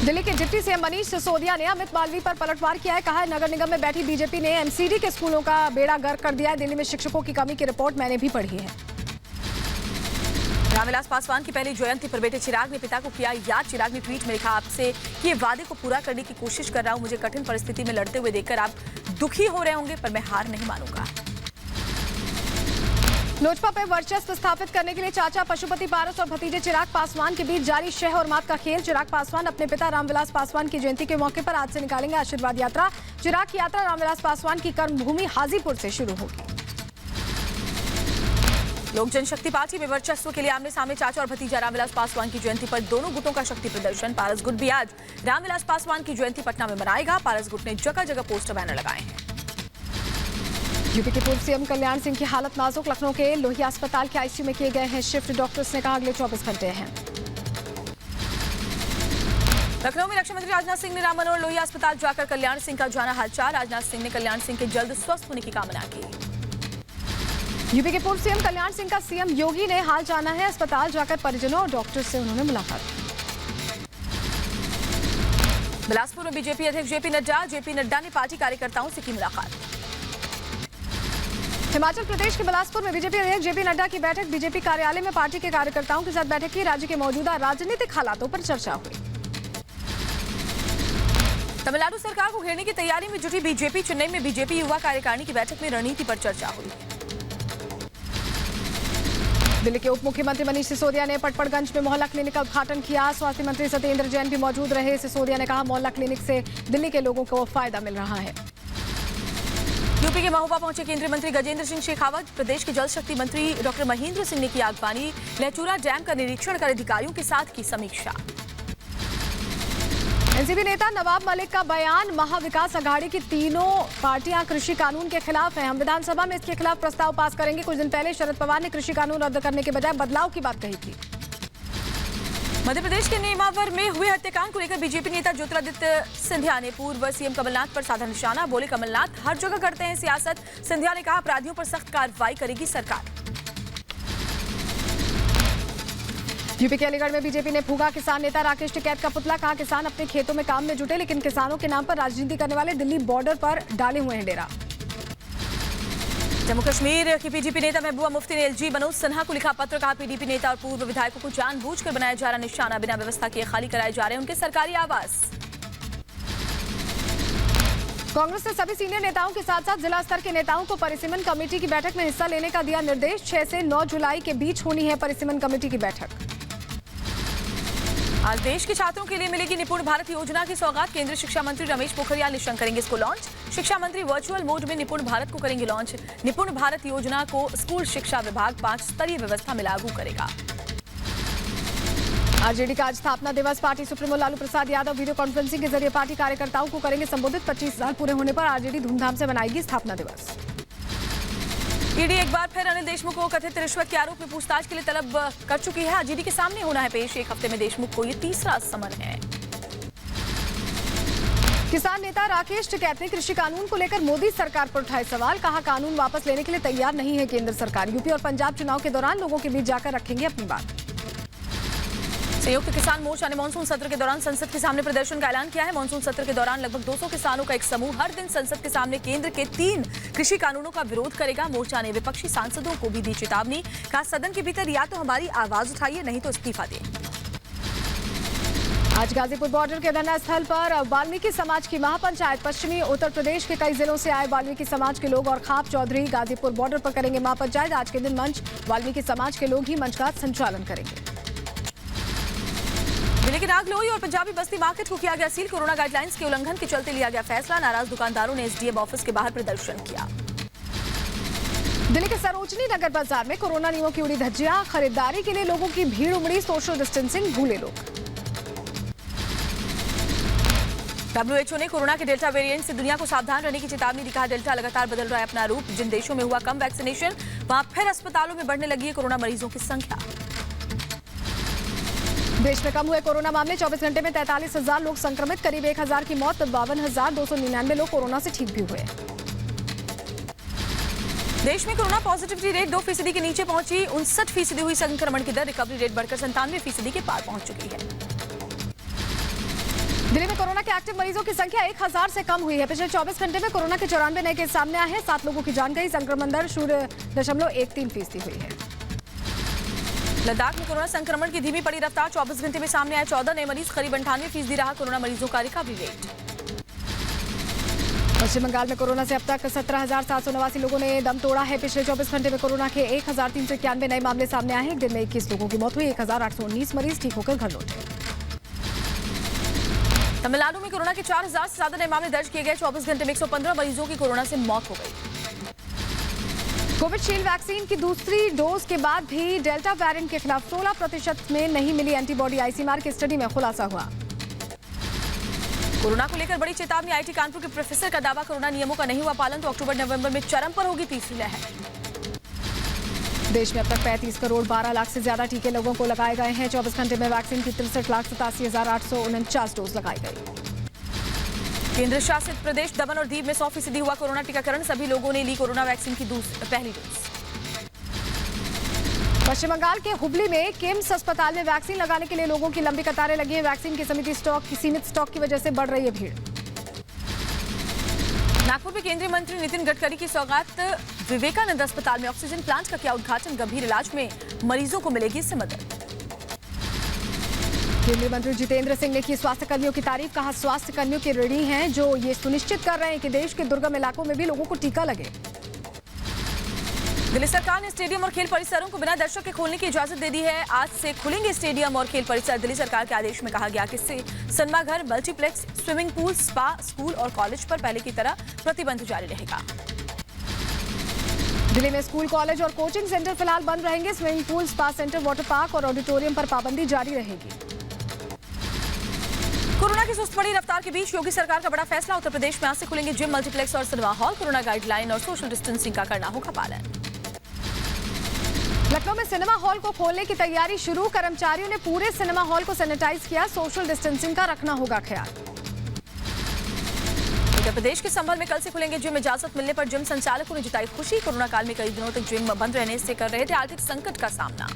दिल्ली के डिप्टी सीएम मनीष सिसोदिया ने अमित मालवीय पर पलटवार किया है। कहा है, नगर निगम में बैठी बीजेपी ने एमसीडी के स्कूलों का बेड़ा गर्क कर दिया है। दिल्ली में शिक्षकों की कमी की रिपोर्ट मैंने भी पढ़ी है। रामविलास पासवान की पहली जयंती पर बेटे चिराग ने पिता को किया याद। चिराग ने ट्वीट में लिखा, आपसे ये वादे को पूरा करने की कोशिश कर रहा हूं। मुझे कठिन परिस्थिति में लड़ते हुए देखकर आप दुखी हो रहे होंगे, पर मैं हार नहीं मानूंगा। लोजपा पर वर्चस्व स्थापित करने के लिए चाचा पशुपति पारस और भतीजे चिराग पासवान के बीच जारी शह और मात का खेल। चिराग पासवान अपने पिता रामविलास पासवान की जयंती के मौके पर आज से निकालेंगे आशीर्वाद यात्रा। चिराग की यात्रा रामविलास पासवान की कर्मभूमि हाजीपुर से शुरू होगी। लोक जनशक्ति पार्टी में वर्चस्व के लिए आमने सामने चाचा और भतीजा रामविलास पासवान की जयंती पर दोनों गुटों का शक्ति प्रदर्शन। पारस गुट भी आज रामविलास पासवान की जयंती पटना में मनाएगा। पारस गुट ने जगह जगह पोस्टर बैनर लगाए हैं। यूपी के पूर्व सीएम कल्याण सिंह की हालत नाजुक। लखनऊ के लोहिया अस्पताल के आईसीयू में किए गए हैं शिफ्ट। डॉक्टर्स ने कहा अगले 24 घंटे हैं। लखनऊ में रक्षा मंत्री राजनाथ सिंह ने राम मनोहर लोहिया अस्पताल जाकर कल्याण सिंह का जाना हालचाल। राजनाथ सिंह ने कल्याण सिंह के जल्द स्वस्थ होने की कामना की। यूपी के पूर्व सीएम कल्याण सिंह का सीएम योगी ने हाल जाना है। अस्पताल जाकर परिजनों और डॉक्टर्स से उन्होंने मुलाकात की। बिलासपुर में बीजेपी अध्यक्ष जेपी नड्डा ने पार्टी कार्यकर्ताओं से की मुलाकात। हिमाचल प्रदेश के बिलासपुर में बीजेपी अध्यक्ष जेपी नड्डा की बैठक। बीजेपी कार्यालय में पार्टी के कार्यकर्ताओं के साथ बैठक की। राज्य के मौजूदा राजनीतिक हालातों पर चर्चा हुई। तमिलनाडु सरकार को घेरने की तैयारी में जुटी बीजेपी। चेन्नई में बीजेपी युवा कार्यकारिणी की बैठक में रणनीति पर चर्चा हुई। दिल्ली के उप मुख्यमंत्री मनीष सिसोदिया ने पटपड़गंज में मोहल्ला क्लिनिक का उद्घाटन किया। स्वास्थ्य मंत्री सत्येंद्र जैन भी मौजूद रहे। सिसोदिया ने कहा, मोहल्ला क्लिनिक से दिल्ली के लोगों को फायदा मिल रहा है। यूपी के महोबा पहुंचे केंद्रीय मंत्री गजेंद्र सिंह शेखावत। प्रदेश के जल शक्ति मंत्री डॉक्टर महेंद्र सिंह ने की अगवानी। लहचूरा डैम का निरीक्षण कर अधिकारियों के साथ की समीक्षा। एनसीपी नेता नवाब मलिक का बयान, महाविकास अघाड़ी की तीनों पार्टियां कृषि कानून के खिलाफ हैं। हम विधानसभा में इसके खिलाफ प्रस्ताव पास करेंगे। कुछ दिन पहले शरद पवार ने कृषि कानून रद्द करने के बजाय बदलाव की बात कही थी। मध्य प्रदेश के नेमावर में हुए हत्याकांड को लेकर बीजेपी नेता ज्योतिरादित्य सिंधिया ने पूर्व सीएम कमलनाथ पर साधा निशाना। बोले, कमलनाथ हर जगह करते हैं सियासत। सिंधिया ने कहा, अपराधियों पर सख्त कार्रवाई करेगी सरकार। यूपी के अलीगढ़ में बीजेपी ने फूंका किसान नेता राकेश टिकैत का पुतला। कहा, किसान अपने खेतों में काम में जुटे, लेकिन किसानों के नाम पर राजनीति करने वाले दिल्ली बॉर्डर पर डाले हुए हैं डेरा। जम्मू कश्मीर की पीडीपी नेता महबूबा मुफ्ती ने एलजी मनोज सिन्हा को लिखा पत्र। कहा, पीडीपी नेता और पूर्व विधायकों को जानबूझकर बनाया जा रहा निशाना। बिना व्यवस्था किए खाली कराए जा रहे हैं उनके सरकारी आवास। कांग्रेस ने सभी सीनियर नेताओं के साथ साथ जिला स्तर के नेताओं को परिसीमन कमेटी की बैठक में हिस्सा लेने का दिया निर्देश। 6 से 9 जुलाई के बीच होनी है परिसीमन कमेटी की बैठक। आज देश के छात्रों के लिए मिलेगी निपुण भारत योजना की सौगात। केंद्रीय शिक्षा मंत्री रमेश पोखरियाल निशंक करेंगे इसको लॉन्च। शिक्षा मंत्री वर्चुअल मोड में निपुण भारत को करेंगे लॉन्च। निपुण भारत योजना को स्कूल शिक्षा विभाग 5 स्तरीय व्यवस्था में लागू करेगा। आरजेडी का आज स्थापना दिवस। Party supremo Lalu Prasad Yadav video conferencing के जरिए पार्टी कार्यकर्ताओं को करेंगे संबोधित। 25 साल पूरे होने पर आरजेडी धूमधाम से मनाएगी स्थापना दिवस। ईडी एक बार फिर अनिल देशमुख को कथित रिश्वत के आरोप में पूछताछ के लिए तलब कर चुकी है। आज ईडी के सामने होना है पेश। एक हफ्ते में देशमुख को ये तीसरा समन है। किसान नेता राकेश टिकैत ने कृषि कानून को लेकर मोदी सरकार पर उठाए सवाल। कहा, कानून वापस लेने के लिए तैयार नहीं है केंद्र सरकार। यूपी और पंजाब चुनाव के दौरान लोगों के बीच जाकर रखेंगे अपनी बात। संयुक्त किसान मोर्चा ने मानसून सत्र के दौरान संसद के सामने प्रदर्शन का ऐलान किया है। मानसून सत्र के दौरान लगभग 200 किसानों का एक समूह हर दिन संसद के सामने केंद्र के 3 कृषि कानूनों का विरोध करेगा। मोर्चा ने विपक्षी सांसदों को भी दी चेतावनी। कहा, सदन के भीतर या तो हमारी आवाज उठाइए, नहीं तो इस्तीफा दें। आज गाजीपुर बॉर्डर के धरना स्थल पर वाल्मीकि समाज की महापंचायत। पश्चिमी उत्तर प्रदेश के कई जिलों से आए वाल्मीकि समाज के लोग और खाप चौधरी गाजीपुर बॉर्डर पर करेंगे महापंचायत। आज के दिन मंच वाल्मीकि समाज के लोग ही मंच का संचालन करेंगे। जिले के नागलोई और पंजाबी बस्ती मार्केट को किया गया सील। कोरोना गाइडलाइंस के उल्लंघन के चलते लिया गया फैसला। नाराज दुकानदारों ने एसडीएम ऑफिस के बाहर प्रदर्शन किया। दिल्ली के सरोजनी नगर बाजार में कोरोना नियमों की उड़ी धज्जियां। खरीदारी के लिए लोगों की भीड़ उमड़ी। सोशल डिस्टेंसिंग भूले लोग। WHO ने कोरोना के डेल्टा वेरिएंट से दुनिया को सावधान रहने की चेतावनी दी। कहा, डेल्टा लगातार बदल रहा है अपना रूप। जिन देशों में हुआ कम वैक्सीनेशन, वहां फिर अस्पतालों में बढ़ने लगी है कोरोना मरीजों की संख्या। देश में कम हुए कोरोना मामले। 24 घंटे में 43,000 लोग संक्रमित। करीब 1,000 की मौत। 52,299 लोग कोरोना से ठीक भी हुए। देश में कोरोना पॉजिटिविटी रेट 2% के नीचे पहुंची। 59% हुई संक्रमण की दर। रिकवरी रेट बढ़कर 97% के पार पहुंच चुकी है। दिल्ली में कोरोना के एक्टिव मरीजों की संख्या 1000 से कम हुई है। पिछले 24 घंटे में कोरोना के 94 नए केस सामने आए हैं। 7 लोगों की जान गई। संक्रमण दर 0.13% हुई है। लद्दाख में कोरोना संक्रमण की धीमी पड़ी रफ्तार। 24 घंटे में सामने आए 14 नए मरीज। करीब 98% रहा कोरोना मरीजों का रिकवरी रेट। पश्चिम बंगाल में कोरोना से अब तक 17,789 लोगों ने दम तोड़ा है। पिछले 24 घंटे में कोरोना के 1,391 नए मामले सामने आए हैं। एक दिन में 21 लोगों की मौत हुई। 1,819 मरीज ठीक होकर घर लौटे। तमिलनाडु में कोरोना के 4,000 से ज्यादा नए मामले दर्ज किए गए। 24 घंटे में 115 मरीजों की कोरोना से मौत हो गई। कोविशील्ड वैक्सीन की दूसरी डोज के बाद भी डेल्टा वेरिएंट के खिलाफ 16% में नहीं मिली एंटीबॉडी। आईसीएमआर की स्टडी में खुलासा हुआ। कोरोना को लेकर बड़ी चेतावनी। आईआईटी कानपुर के प्रोफेसर का दावा, कोरोना नियमों का नहीं हुआ पालन तो अक्टूबर-नवंबर में चरम पर होगी तीसरी लहर। देश में अब तक 35 करोड़ 12 लाख से ज्यादा टीके लोगों को लगाए गए हैं। 24 घंटे में वैक्सीन की 63,87,849 डोज लगाई गई। केंद्र शासित प्रदेश दमन और दीव में 100% हुआ कोरोना टीकाकरण। सभी लोगों ने ली कोरोना वैक्सीन की पहली डोज। पश्चिम बंगाल के हुबली में किम्स अस्पताल में वैक्सीन लगाने के लिए लोगों की लंबी कतारें लगी हैं। वैक्सीन की सीमित स्टॉक की वजह से बढ़ रही है भीड़। नागपुर में केंद्रीय मंत्री नितिन गडकरी की सौगात। विवेकानंद अस्पताल में ऑक्सीजन प्लांट का किया उद्घाटन। गंभीर इलाज में मरीजों को मिलेगी इससे मदद। केंद्रीय मंत्री जितेंद्र सिंह ने की स्वास्थ्य कर्मियों की तारीफ। कहा स्वास्थ्य कर्मियों के ऋणी हैं जो ये सुनिश्चित कर रहे हैं कि देश के दुर्गम इलाकों में भी लोगों को टीका लगे। दिल्ली सरकार ने स्टेडियम और खेल परिसरों को बिना दर्शक के खोलने की इजाजत दे दी है। आज से खुलेंगे स्टेडियम और खेल परिसर। दिल्ली सरकार के आदेश में कहा गया कि इससे सिनेमा घर, multiplex, swimming pool, spa, school और कॉलेज पर पहले की तरह प्रतिबंध जारी रहेगा। दिल्ली में स्कूल, कॉलेज और कोचिंग सेंटर फिलहाल बंद रहेंगे। Swimming pool, spa centre, water park और ऑडिटोरियम पर पाबंदी जारी रहेगी। कोरोना की सुस्त बड़ी रफ्तार के बीच योगी सरकार का बड़ा फैसला। उत्तर प्रदेश में आज से खुलेंगे जिम, मल्टीप्लेक्स और सिनेमा हॉल। कोरोना गाइडलाइन और सोशल डिस्टेंसिंग का करना होगा पालन। लखनऊ में सिनेमा हॉल को खोलने की तैयारी शुरू। कर्मचारियों ने पूरे सिनेमा हॉल को सैनिटाइज किया। सोशल डिस्टेंसिंग का रखना होगा ख्याल। उत्तर प्रदेश के संभल में कल से खुलेंगे जिम। इजाजत मिलने पर जिम संचालकों ने जताई खुशी। कोरोना काल में कई दिनों तक जिम बंद रहने से कर रहे थे आर्थिक संकट का सामना।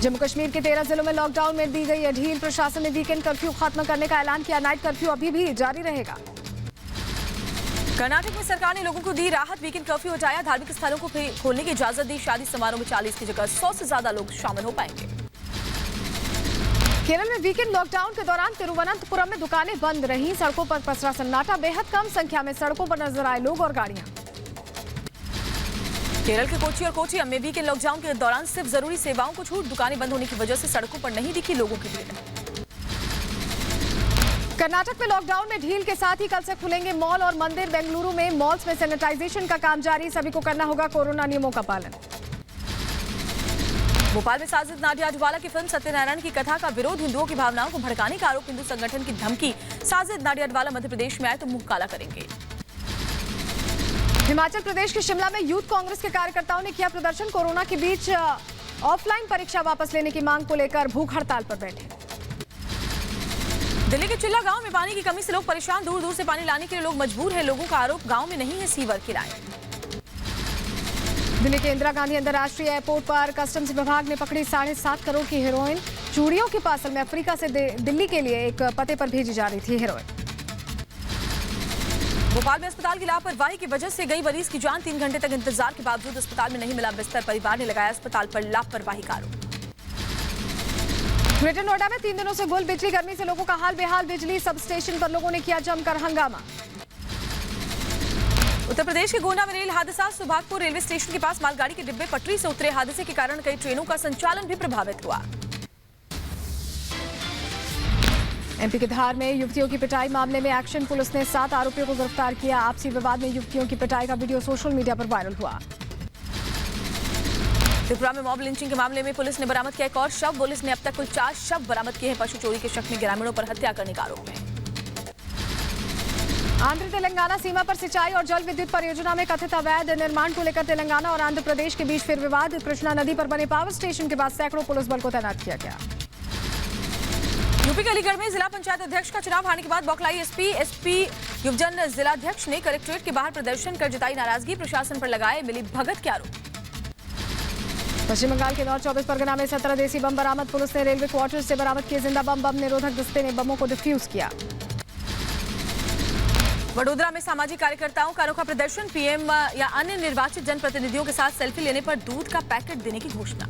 जम्मू कश्मीर के 13 जिलों में लॉकडाउन में दी गई है ढील। प्रशासन ने वीकेंड कर्फ्यू खत्म करने का ऐलान किया। नाइट कर्फ्यू अभी भी जारी रहेगा। कर्नाटक में सरकार ने लोगों को दी राहत। वीकेंड कर्फ्यू हटाया। धार्मिक स्थलों को खोलने की इजाजत दी। शादी समारोह में 40 की जगह 100 से ज्यादा लोग शामिल हो पाएंगे। केरल में वीकेंड लॉकडाउन के दौरान तिरुवनंतपुरम में दुकानें बंद रहीं। सड़कों पर पसरा सन्नाटा। बेहद कम संख्या में सड़कों पर नजर आए लोग और गाड़ियां। केरल के कोची और कोचियम में वीकेंड लॉकडाउन के दौरान सिर्फ जरूरी सेवाओं को छूट। दुकानें बंद होने की वजह से सड़कों पर नहीं दिखी लोगों की भीड़। कर्नाटक में लॉकडाउन में ढील के साथ ही कल से खुलेंगे मॉल और मंदिर। बेंगलुरु में मॉल्स में सैनिटाइजेशन का काम जारी। सभी को करना होगा कोरोना नियमों का पालन। भोपाल में साजिद नाडियाडवाला की फिल्म सत्यनारायण की कथा का विरोध। हिंदुओं की भावनाओं को भड़काने का आरोप। हिंदू संगठन की धमकी। साजिद नाडियाडवाला मध्य प्रदेश में आए तो मुंह काला करेंगे। हिमाचल प्रदेश के शिमला में यूथ कांग्रेस के कार्यकर्ताओं ने किया प्रदर्शन। कोरोना के बीच ऑफलाइन परीक्षा वापस लेने की मांग को लेकर भूख हड़ताल पर बैठे। दिल्ली के चिल्ला गांव में पानी की कमी से लोग परेशान। दूर दूर से पानी लाने के लिए लोग मजबूर हैं। लोगों का आरोप गांव में नहीं है सीवर की लाइन। दिल्ली के इंदिरा गांधी अंतर्राष्ट्रीय एयरपोर्ट पर कस्टम्स विभाग ने पकड़ी 7.5 करोड़ की हेरोइन। चूड़ियों के पार्सल में अफ्रीका से दिल्ली के लिए एक पते पर भेजी जा रही थी हेरोइन। भोपाल में अस्पताल की लापरवाही की वजह से गई मरीज की जान। 3 घंटे तक इंतजार के बावजूद अस्पताल में नहीं मिला बिस्तर। परिवार ने लगाया अस्पताल पर लापरवाही का आरोप। ग्रेटर नोएडा में 3 दिनों से गुल बिजली। गर्मी से लोगों का हाल बेहाल। बिजली सब स्टेशन पर लोगों ने किया जमकर हंगामा। उत्तर प्रदेश के गोंडा में रेल हादसा। सुभागपुर रेलवे स्टेशन के पास मालगाड़ी के डिब्बे पटरी से उतरे। हादसे के कारण कई ट्रेनों का संचालन भी प्रभावित हुआ। एमपी के धार में युवतियों की पिटाई मामले में एक्शन। पुलिस ने 7 आरोपियों को गिरफ्तार किया। आपसी विवाद में युवतियों की पिटाई का वीडियो सोशल मीडिया पर वायरल हुआ। त्रिपुरा में मॉब लिंचिंग के मामले में पुलिस ने बरामद किया एक और शव। पुलिस ने अब तक कुल 4 शव बरामद किए हैं। पशु चोरी के शक में ग्रामीणों पर हत्या करने का आरोप है। आंध्र तेलंगाना सीमा पर सिंचाई और जल विद्युत परियोजना में कथित अवैध निर्माण को लेकर तेलंगाना और आंध्र प्रदेश के बीच फिर विवाद। कृष्णा नदी पर बने पावर स्टेशन के पास सैकड़ों पुलिस बल को तैनात किया गया। यूपी के अलीगढ़ में जिला पंचायत अध्यक्ष का चुनाव हारने के बाद बौखलाई एसपी युवजन जिलाध्यक्ष ने कलेक्ट्रेट के बाहर प्रदर्शन कर जताई नाराजगी। प्रशासन पर लगाए मिली भगत के आरोप। पश्चिम बंगाल के नॉर्थ 24 परगना में 17 देसी बम बरामद। पुलिस ने रेलवे क्वार्टर्स से बरामद किए जिंदा बम। बम निरोधक दस्ते ने बमों को डिफ्यूज किया। वडोदरा में सामाजिक कार्यकर्ताओं का अनोखा प्रदर्शन। पीएम या अन्य निर्वाचित जनप्रतिनिधियों के साथ सेल्फी लेने पर दूध का पैकेट देने की घोषणा।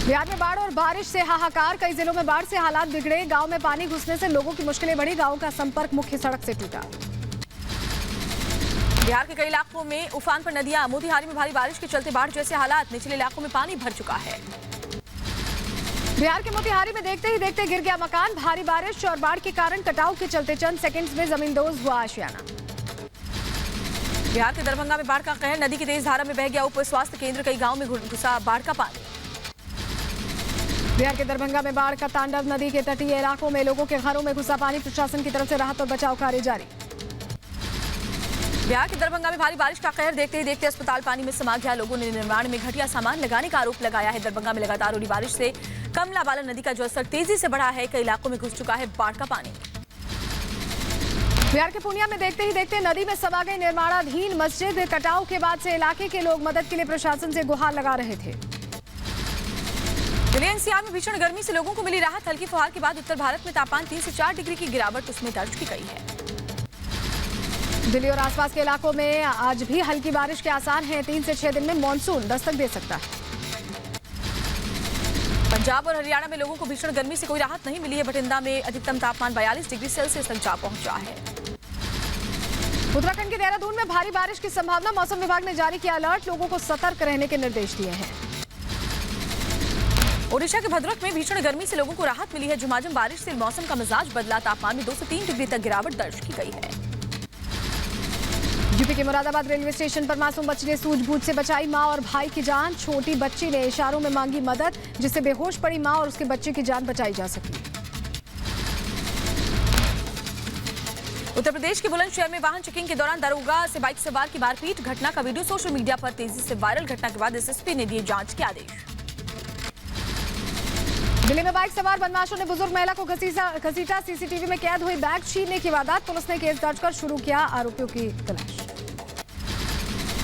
बिहार में बाढ़ और बारिश से हाहाकार। कई जिलों में बाढ़ से हालात बिगड़े। गांव में पानी घुसने से लोगों की मुश्किलें बढ़ी। गांव का संपर्क मुख्य सड़क से टूटा। बिहार के कई इलाकों में उफान पर नदियां। मोतिहारी में भारी बारिश के चलते बाढ़ जैसे हालात। निचले इलाकों में पानी भर चुका है। बिहार के मोतिहारी में देखते ही देखते गिर गया मकान। भारी बारिश और बाढ़ के कारण कटाव के चलते चंद सेकंड्स में जमींदोज हुआ आशियाना। बिहार के दरभंगा में बाढ़ का कहर। नदी की तेज धारा में बह गया उप स्वास्थ्य केंद्र। कई गांव में घुसा बाढ़ का पानी। बिहार के दरभंगा में बाढ़ का तांडव। नदी के तटीय इलाकों में लोगों के घरों में घुसा पानी। प्रशासन की तरफ से राहत और बचाव कार्य जारी। बिहार के दरभंगा में भारी बारिश का कहर। देखते ही देखते अस्पताल पानी में समा गया। लोगों ने निर्माण में घटिया सामान लगाने का आरोप लगाया है। दरभंगा में लगातार हो रही बारिश से कमला बालन नदी का जलस्तर तेजी से बढ़ा है। कई इलाकों में घुस चुका है बाढ़ का पानी। बिहार के पूर्णिया में देखते ही देखते नदी में समा गई निर्माणाधीन मस्जिद। कटाव के बाद से इलाके के लोग मदद के लिए प्रशासन से गुहार लगा रहे थे। दिल्ली एनसीआर में भीषण गर्मी से लोगों को मिली राहत। हल्की फुहार के बाद उत्तर भारत में तापमान 3 से 4 डिग्री की गिरावट उसमें दर्ज की गई है। दिल्ली और आसपास के इलाकों में आज भी हल्की बारिश के आसार हैं। 3 से 6 दिन में मॉनसून दस्तक दे सकता है। पंजाब और हरियाणा में लोगों को भीषण गर्मी से कोई राहत नहीं मिली है। बठिंडा में अधिकतम तापमान 42 डिग्री सेल्सियस तक जा पहुंचा है। उत्तराखंड के देहरादून में भारी बारिश की संभावना, मौसम विभाग ने जारी किया अलर्ट, लोगों को सतर्क रहने के निर्देश दिए हैं। ओडिशा के भद्रक में भीषण गर्मी से लोगों को राहत मिली है। झमाझम बारिश से मौसम का मिजाज बदला, तापमान में 2 से 3 डिग्री तक गिरावट दर्ज की गई है। यूपी के मुरादाबाद रेलवे स्टेशन पर मासूम बच्ची ने सूझबूझ से बचाई मां और भाई की जान। छोटी बच्ची ने इशारों में मांगी मदद, जिससे बेहोश पड़ी मां और उसके बच्चे की जान बचाई जा सकी। उत्तर प्रदेश के बुलंदशहर में वाहन चेकिंग के दौरान दरोगा से बाइक सवार की मारपीट, घटना का वीडियो सोशल मीडिया पर तेजी से वायरल। घटना के बाद एसएसपी ने दिए जांच के आदेश। दिल्ली में बाइक सवार बदमाशों ने बुजुर्ग महिला को घसीटा, सीसीटीवी में कैद हुई बैग छीनने की वारदात। पुलिस ने केस दर्ज कर शुरू किया आरोपियों की तलाश।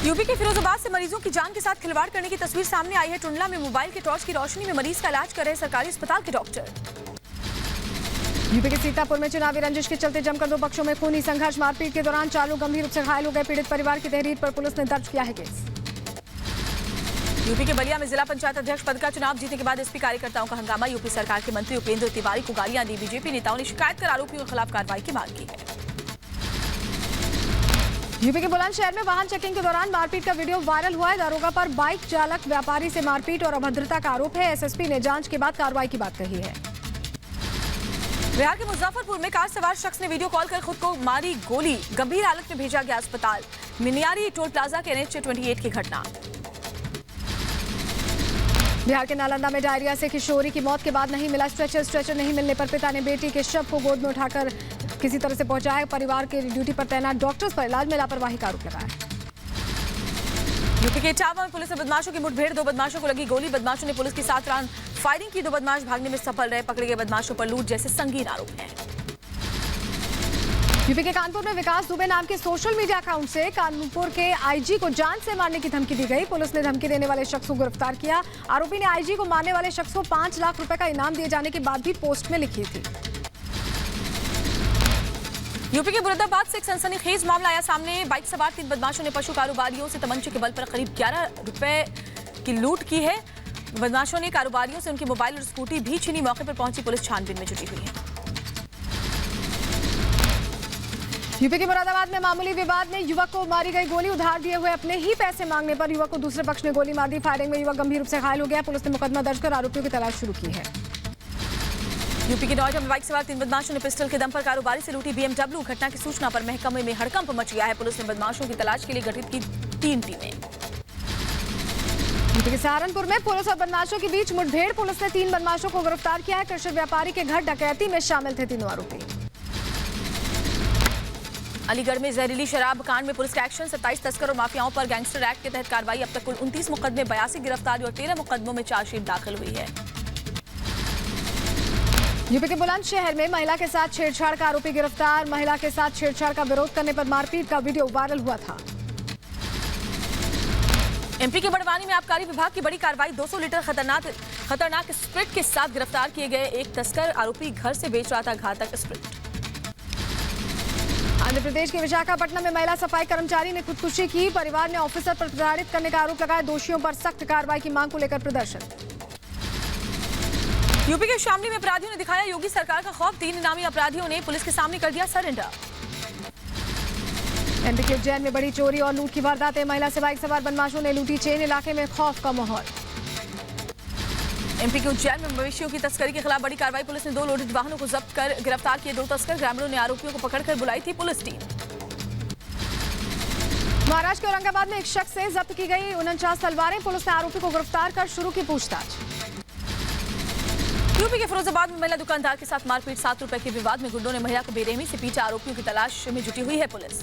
यूपी के फिरोजाबाद से मरीजों की जान के साथ खिलवाड़ करने की तस्वीर सामने आई है। टुंडला में मोबाइल के टॉर्च की रोशनी में मरीज का इलाज कर रहे सरकारी अस्पताल के डॉक्टर। यूपी के सीतापुर में चुनावी रंजिश के चलते जमकर 2 पक्षों में खूनी संघर्ष, मारपीट के दौरान 4 लोग गंभीर रूप से घायल हो गए। पीड़ित परिवार की तहरीर पर पुलिस ने दर्ज किया है केस। यूपी के बलिया में जिला पंचायत अध्यक्ष पद का चुनाव जीतने के बाद एसपी कार्यकर्ताओं का हंगामा। यूपी सरकार के मंत्री उपेंद्र तिवारी को गालियां दी। बीजेपी नेताओं ने शिकायत कर आरोपियों के खिलाफ कार्रवाई की मांग की है। यूपी के बुलंदशहर में वाहन चेकिंग के दौरान मारपीट का वीडियो वायरल हुआ है। दारोगा पर बाइक चालक व्यापारी से मारपीट और अभद्रता का आरोप है। एसएसपी ने जांच के बाद कार्रवाई की बात कही है। बिहार के मुजफ्फरपुर में कार सवार शख्स ने वीडियो कॉल कर खुद को मारी गोली, गंभीर हालत में भेजा गया अस्पताल। मिनियारी टोल प्लाजा के NH 28 की घटना। बिहार के नालंदा में डायरिया से किशोरी की मौत के बाद नहीं मिला स्ट्रेचर नहीं मिलने पर पिता ने बेटी के शव को गोद में उठाकर किसी तरह से पहुंचाया। परिवार के ड्यूटी पर तैनात डॉक्टर्स पर इलाज में लापरवाही का आरोप लगाया। यूपी के इटावा में पुलिस ने बदमाशों की मुठभेड़, 2 बदमाशों को लगी गोली। बदमाशों ने पुलिस के साथ राउंड फायरिंग की। 2 बदमाश भागने में सफल रहे। पकड़े गए बदमाशों पर लूट जैसे संगीन आरोप हैं। यूपी के कानपुर में विकास दुबे नाम के सोशल मीडिया अकाउंट से कानपुर के आईजी को जान से मारने की धमकी दी गई। पुलिस ने धमकी देने वाले शख्स को गिरफ्तार किया। आरोपी ने आईजी को मारने वाले शख्स को 5 लाख रुपए का इनाम दिए जाने के बाद भी पोस्ट में लिखी थी। यूपी के मुरादाबाद से एक सनसनीखेज मामला आया सामने। बाइक सवार 3 बदमाशों ने पशु कारोबारियों से तमंचे के बल पर करीब 11 रुपए की लूट की है। बदमाशों ने कारोबारियों से उनकी मोबाइल और स्कूटी भी छीनी। मौके पर पहुंची पुलिस छानबीन में जुटी हुई है। यूपी के मुरादाबाद में मामूली विवाद में युवक को मारी गई गोली। उधार दिए हुए अपने ही पैसे मांगने पर युवक को दूसरे पक्ष ने गोली मार दी। फायरिंग में युवक गंभीर रूप से घायल हो गया। पुलिस ने मुकदमा दर्ज कर आरोपियों की तलाश शुरू की है। यूपी के नोएडा में बाइक सवार 3 बदमाशों ने पिस्टल के दम पर कारोबारी से लूटी BMW। घटना की सूचना पर महकमे में हड़कंप मच गया है। पुलिस ने बदमाशों की तलाश के लिए गठित की 3 टीमें। यूपी के सहारनपुर में पुलिस और बदमाशों के बीच मुठभेड़। पुलिस ने 3 बदमाशों को गिरफ्तार किया है। कृषि व्यापारी के घर डकैती में शामिल थे 3 आरोपी। अलीगढ़ में जहरीली शराब कांड में पुलिस का एक्शन। 27 तस्कर और माफियाओं पर गैंगस्टर एक्ट के तहत कार्रवाई। अब तक कुल 29 मुकदमे, 82 गिरफ्तारी और 13 मुकदमों में चार्जशीट दाखिल हुई है। यूपी के बुलंदशहर में महिला के साथ छेड़छाड़ का आरोपी गिरफ्तार। महिला के साथ छेड़छाड़ का विरोध करने पर मारपीट का वीडियो वायरल हुआ था। एमपी के बड़वानी में आबकारी विभाग की बड़ी कार्रवाई। 200 लीटर खतरनाक स्प्रिट के साथ गिरफ्तार किए गए एक तस्कर। आरोपी घर से बेच रहा था घातक स्प्रिट। आंध्र प्रदेश के विशाखापट्टनम में महिला सफाई कर्मचारी ने खुदकुशी की। परिवार ने ऑफिसर पर प्रताड़ित करने का आरोप लगाया। दोषियों पर सख्त कार्रवाई की मांग को लेकर प्रदर्शन। यूपी के शामली में अपराधियों ने दिखाया योगी सरकार का खौफ। 3 इनामी अपराधियों ने पुलिस के सामने कर दिया सरेंडर। एमपी के उज्जैन में बड़ी चोरी और लूट की वारदातें। महिला से बाइक सवार बदमाशों ने लूटी चेन। इलाके में खौफ का माहौल। एमपी के उज्जैन में मवेशियों की तस्करी के खिलाफ बड़ी कार्रवाई। पुलिस ने 2 लोडेड वाहनों को जब्त कर गिरफ्तार किए 2 तस्कर। ग्रामीणों ने आरोपियों को पकड़कर बुलाई थी पुलिस टीम। महाराष्ट्र के औरंगाबाद में एक शख्स से जब्त की गई 49 तलवारें। पुलिस ने आरोपी को गिरफ्तार कर शुरू की पूछताछ। यूपी के फिरोजाबाद में महिला दुकानदार के साथ मारपीट। 7 रुपए के विवाद में गुंडों ने महिला को बेरहमी से पीटा। आरोपियों की तलाश में जुटी हुई है पुलिस।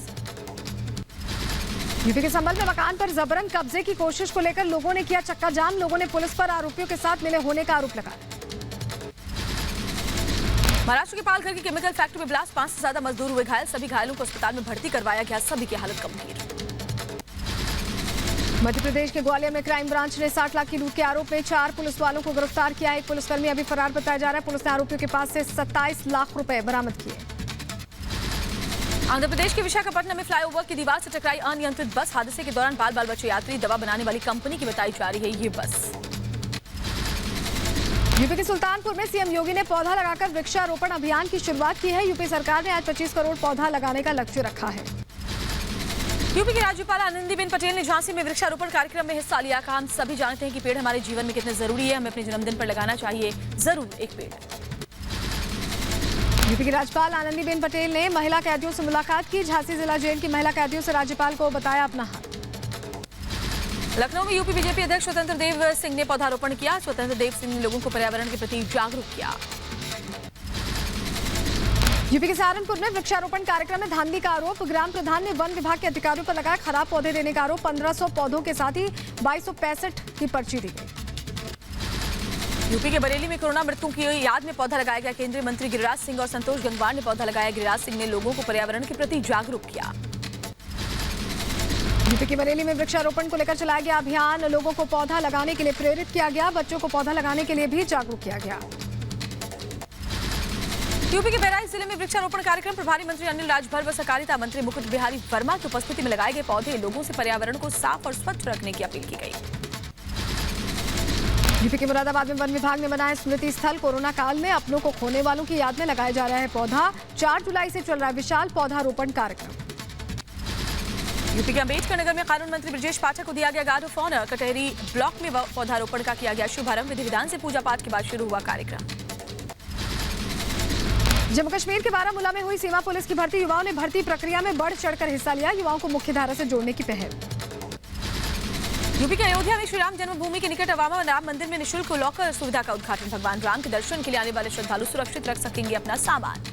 यूपी के संभल में मकान पर जबरन कब्जे की कोशिश को लेकर लोगों ने किया चक्का जाम। लोगों ने पुलिस पर आरोपियों के साथ मिले होने का आरोप लगाया। महाराष्ट्र के पालघर की केमिकल फैक्ट्री में ब्लास्ट। 5 से ज्यादा मजदूर हुए घायल। सभी घायलों को अस्पताल में भर्ती करवाया गया। सभी की हालत गंभीर। मध्य प्रदेश के ग्वालियर में क्राइम ब्रांच ने 60 लाख की लूट के आरोप में 4 पुलिस वालों को गिरफ्तार किया। एक पुलिसकर्मी अभी फरार बताया जा रहा है। पुलिस ने आरोपियों के पास से 27 लाख रुपए बरामद किए। आंध्र प्रदेश के विशाखापट्टनम में फ्लाईओवर की दीवार से टकराई अनियंत्रित बस। हादसे के दौरान बाल बचे यात्री। दवा बनाने वाली कंपनी की बताई जा रही है ये बस। यूपी के सुल्तानपुर में सीएम योगी ने पौधा लगाकर वृक्षारोपण अभियान की शुरुआत की है। यूपी सरकार ने आज 25 करोड़ पौधा लगाने का लक्ष्य रखा है। यूपी की राज्यपाल आनंदीबेन पटेल ने झांसी में वृक्षारोपण कार्यक्रम में हिस्सा लिया। कहा, हम सभी जानते हैं कि पेड़ हमारे जीवन में कितने जरूरी है। हमें अपने जन्मदिन पर लगाना चाहिए जरूर एक पेड़। यूपी की राज्यपाल आनंदीबेन पटेल ने महिला कैदियों से मुलाकात की। झांसी जिला जेल की महिला कैदियों से राज्यपाल को बताया अपना हाल। लखनऊ में यूपी बीजेपी अध्यक्ष स्वतंत्र देव सिंह ने पौधारोपण किया। स्वतंत्र देव सिंह ने लोगों को पर्यावरण के प्रति जागरूक किया। यूपी के सहारनपुर में वृक्षारोपण कार्यक्रम में धांधली का आरोप। ग्राम प्रधान ने वन विभाग के अधिकारियों पर लगाया खराब पौधे देने का आरोप। 1500 पौधों के साथ ही 2265 की पर्ची दी गई। यूपी के बरेली में कोरोना मृत्यु की याद में पौधा लगाया गया। केंद्रीय मंत्री गिरिराज सिंह और संतोष गंगवार ने पौधा लगाया। गिरिराज सिंह ने लोगों को पर्यावरण के प्रति जागरूक किया। यूपी की बरेली में वृक्षारोपण को लेकर चलाया गया अभियान। लोगों को पौधा लगाने के लिए प्रेरित किया गया। बच्चों को पौधा लगाने के लिए भी जागरूक किया गया। यूपी के बहराइच जिले में वृक्षारोपण कार्यक्रम। प्रभारी मंत्री अनिल राजभर व सहकारिता मंत्री मुकुट बिहारी वर्मा की उपस्थिति में लगाए गए पौधे लोगों से पर्यावरण को साफ और स्वच्छ रखने की अपील की गई। यूपी के मुरादाबाद में वन विभाग ने बनाया स्मृति स्थल। कोरोना काल में अपनों को खोने वालों की याद में लगाया जा रहा है पौधा। 4 जुलाई से चल रहा है विशाल पौधारोपण कार्यक्रम। यूपी के अम्बेडकर नगर में कानून मंत्री ब्रजेश पाठक को दिया गया guard of honour. Katehari block में पौधारोपण का किया गया शुभारंभ। विधि विधान से पूजा पाठ के बाद शुरू हुआ कार्यक्रम। जम्मू कश्मीर के बारामूला में हुई सीमा पुलिस की भर्ती। युवाओं ने भर्ती प्रक्रिया में बढ़ चढ़कर हिस्सा लिया। युवाओं को मुख्य धारा से जोड़ने की पहल। यूपी के अयोध्या में श्री राम जन्मभूमि के निकट अवामा राम मंदिर में निःशुल्क लॉकर सुविधा का उद्घाटन। भगवान राम के दर्शन के लिए आने वाले श्रद्धालु सुरक्षित रख सकेंगे अपना सामान।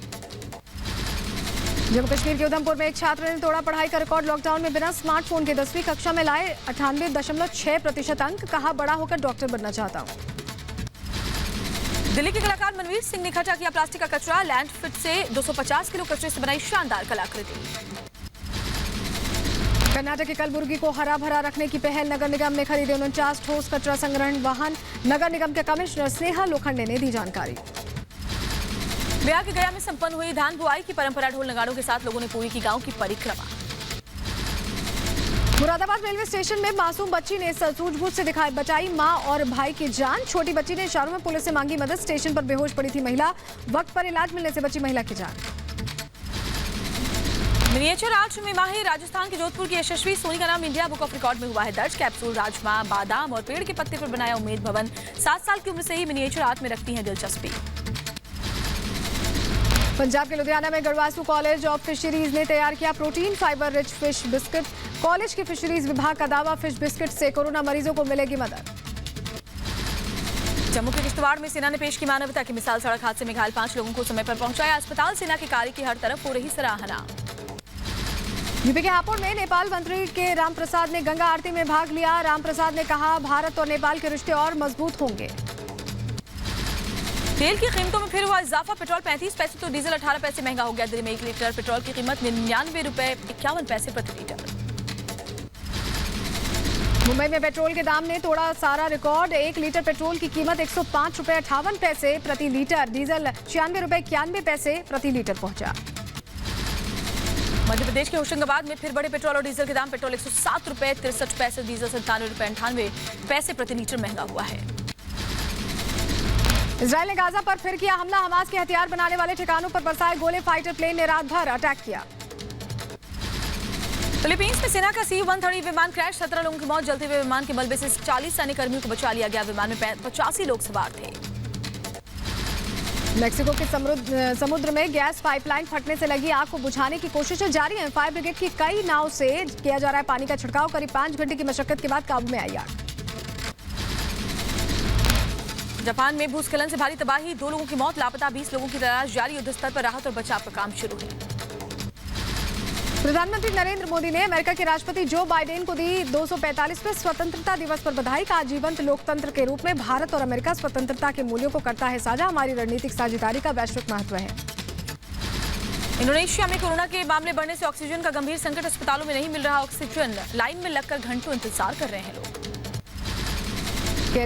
जम्मू कश्मीर के उधमपुर में एक छात्र ने तोड़ा पढ़ाई का रिकॉर्ड। लॉकडाउन में बिना स्मार्टफोन के 10वीं कक्षा में लाए 98.6% अंक। कहा, बड़ा होकर डॉक्टर बनना चाहता हूं। दिल्ली के कलाकार मनवीर सिंह ने इकट्ठा किया प्लास्टिक का कचरा। लैंडफिट से 250 किलो कचरे से बनाई शानदार कलाकृति। कर्नाटक के कलबुर्गी को हरा भरा रखने की पहल। नगर निगम ने खरीदे 49 ठोस कचरा संग्रहण वाहन। नगर निगम के कमिश्नर स्नेहा लोखंडे ने दी जानकारी। बिहार के गया में संपन्न हुई धान बुआई की परंपरा। ढोल नगाड़ों के साथ लोगों ने पूरी की गांव की परिक्रमा। मुरादाबाद रेलवे स्टेशन में मासूम बच्ची ने सूझबूझ से बचाई मां और भाई की जान। छोटी बच्ची ने इशारों में पुलिस से मांगी मदद। स्टेशन पर बेहोश पड़ी थी महिला। वक्त पर इलाज मिलने से बची महिला की जान। मिनिएचर आर्ट में माहिर राजस्थान के जोधपुर की यशस्वी सोनी का नाम इंडिया बुक ऑफ रिकॉर्ड में हुआ है दर्ज। कैप्सूल, राजमा, बादाम और पेड़ के पत्ते पर बनाया उम्मीद भवन। 7 साल की उम्र से ही मिनिएचर आर्ट में रखती हैं दिलचस्पी। पंजाब के लुधियाना में गढ़वासू कॉलेज ऑफ फिशरीज ने तैयार किया protein fibre rich fish biscuit. College के फिशरीज विभाग का दावा, फिश बिस्किट से कोरोना मरीजों को मिलेगी मदद। जम्मू के किश्तवाड़ में सेना ने पेश की मानवता की मिसाल। सड़क हादसे में घायल 5 लोगों को समय पर पहुंचाया अस्पताल। सेना के कार्य की हर तरफ हो रही सराहना। यूपी के हापुड़ में नेपाल मंत्री के रामप्रसाद ने गंगा आरती में भाग लिया। रामप्रसाद ने कहा, भारत और नेपाल के रिश्ते और मजबूत होंगे। तेल की कीमतों में फिर हुआ इजाफा। पेट्रोल 35 पैसे तो डीजल 18 पैसे महंगा हो गया। दिल्ली में 1 लीटर पेट्रोल की कीमत 99 रुपए 51 पैसे प्रति लीटर। मुंबई में पेट्रोल के दाम ने तोड़ा सारा रिकॉर्ड। 1 लीटर पेट्रोल की कीमत 105 रुपए 58 पैसे प्रति लीटर। डीजल 96 रुपए 91 पैसे प्रति लीटर पहुंचा। मध्य प्रदेश के होशंगाबाद में फिर बढ़े पेट्रोल और डीजल के दाम। पेट्रोल 107 रुपए 63 पैसे, डीजल 97 रुपए 98 पैसे प्रति लीटर महंगा हुआ है। इजरायल ने गाजा पर फिर किया हमला। हमास के हथियार बनाने वाले ठिकानों पर बरसाए गोले। फाइटर प्लेन ने रात भर अटैक किया। फिलीपींस में सेना का C-130 विमान क्रैश। 17 लोगों की मौत। जलते हुए विमान के मलबे से 40 सैन्य कर्मियों को बचा लिया गया। विमान में 85 लोग सवार थे। मेक्सिको के समुद्र में गैस पाइपलाइन फटने से लगी आग को बुझाने की कोशिशें जारी हैं। फायर ब्रिगेड की कई नाव से किया जा रहा है पानी का छिड़काव। करीब 5 घंटे की मशक्कत के बाद काबू में आई आग। जापान में भूस्खलन से भारी तबाही। 2 लोगों की मौत। लापता 20 लोगों की तलाश जारी। युद्ध स्तर पर राहत और बचाव का काम शुरू है। प्रधानमंत्री नरेंद्र मोदी ने अमेरिका के राष्ट्रपति जो बाइडेन को दी 245वें स्वतंत्रता दिवस पर बधाई। का जीवंत लोकतंत्र के रूप में भारत और अमेरिका स्वतंत्रता के मूल्यों को करता है साझा। हमारी रणनीतिक साझेदारी का वैश्विक महत्व है। इंडोनेशिया में कोरोना के मामले बढ़ने से ऑक्सीजन का गंभीर संकट। अस्पतालों में नहीं मिल रहा ऑक्सीजन। लाइन में लगकर घंटों इंतजार कर रहे हैं लोग।